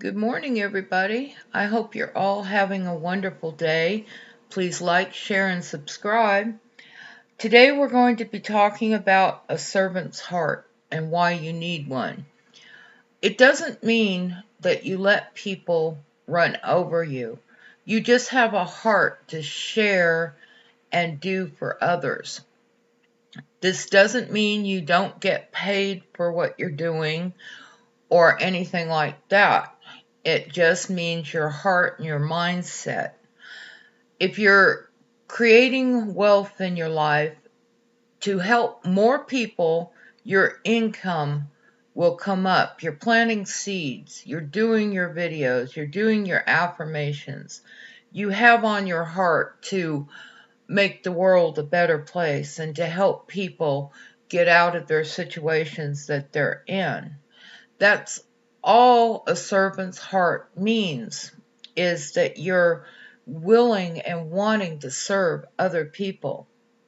Good morning, everybody. I hope you're all having a wonderful day. Please like, share, and subscribe. Today we're going to be talking about a servant's heart and why you need one. It doesn't mean that you let people run over you. You just have a heart to share and do for others. This doesn't mean you don't get paid for what you're doing or anything like that. It just means your heart and your mindset. If you're creating wealth in your life to help more people, your income will come up. You're planting seeds, you're doing your videos, you're doing your affirmations. You have on your heart to make the world a better place and to help people get out of their situations that they're in. That's all a servant's heart means, is that you're willing and wanting to serve other people.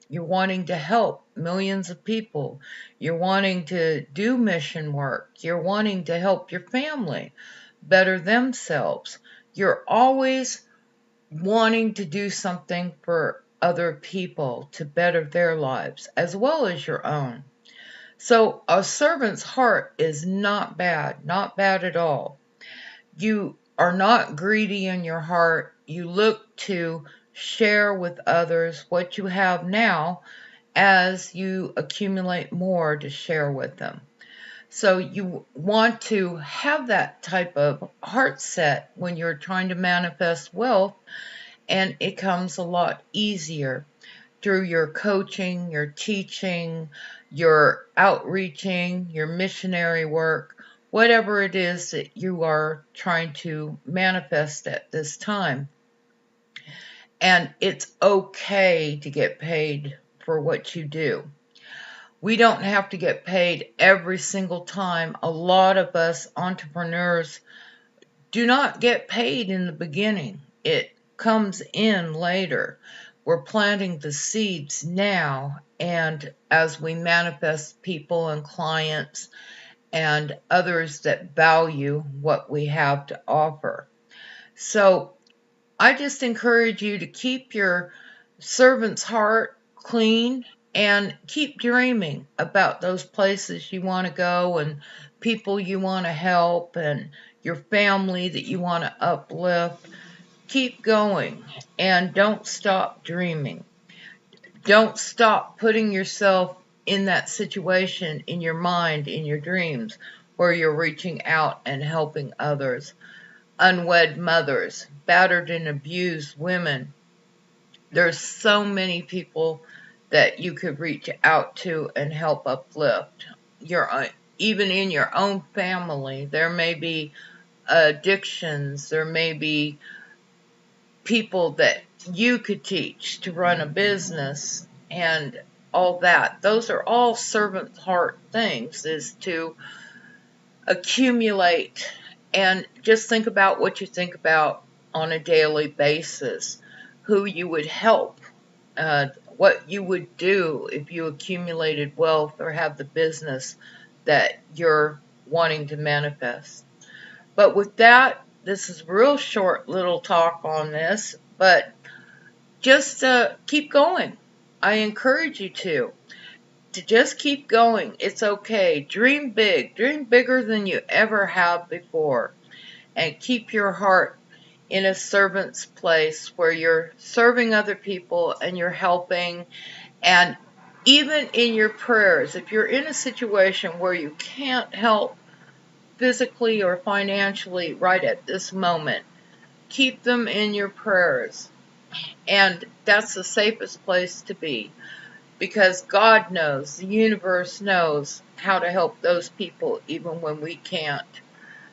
You're wanting to help millions of people. You're wanting to do mission work. You're wanting to help your family better themselves. You're always wanting to do something for other people to better their lives as well as your own. So a servant's heart is not bad at all. You are not greedy in your heart. You look to share with others what you have now as you accumulate more to share with them. So you want to have that type of heart set when you're trying to manifest wealth, and it comes a lot easier through your coaching, your teaching, your outreaching, your missionary work, whatever it is that you are trying to manifest at this time. And it's okay to get paid for what you do. We don't have to get paid every single time. A lot of us entrepreneurs do not get paid in the beginning. It comes in later. We're planting the seeds now, and as we manifest people and clients and others that value what we have to offer. So I just encourage you to keep your servant's heart clean and keep dreaming about those places you want to go and people you want to help and your family that you want to uplift. Keep going and don't stop dreaming. Don't stop putting yourself in that situation in your mind, in your dreams, where you're reaching out and helping others. Unwed mothers, battered and abused women. There's so many people that you could reach out to and help uplift. Even in your own family, there may be addictions, there may be people that you could teach to run a business and all that. Those are all servant heart things, is to accumulate and just think about what you think about on a daily basis, who you would help, what you would do if you accumulated wealth or have the business that you're wanting to manifest. But with that, this is a real short little talk on this, but just keep going. I encourage you to just keep going. It's okay. Dream big. Dream bigger than you ever have before. And keep your heart in a servant's place where you're serving other people and you're helping. And even in your prayers, if you're in a situation where you can't help physically or financially right at this moment, keep them in your prayers. And that's the safest place to be, because God knows, the universe knows how to help those people even when we can't.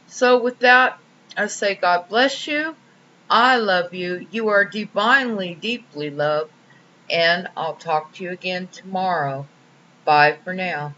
So with that, I say God bless you. I love you. You are divinely, deeply loved. And I'll talk to you again tomorrow. Bye for now.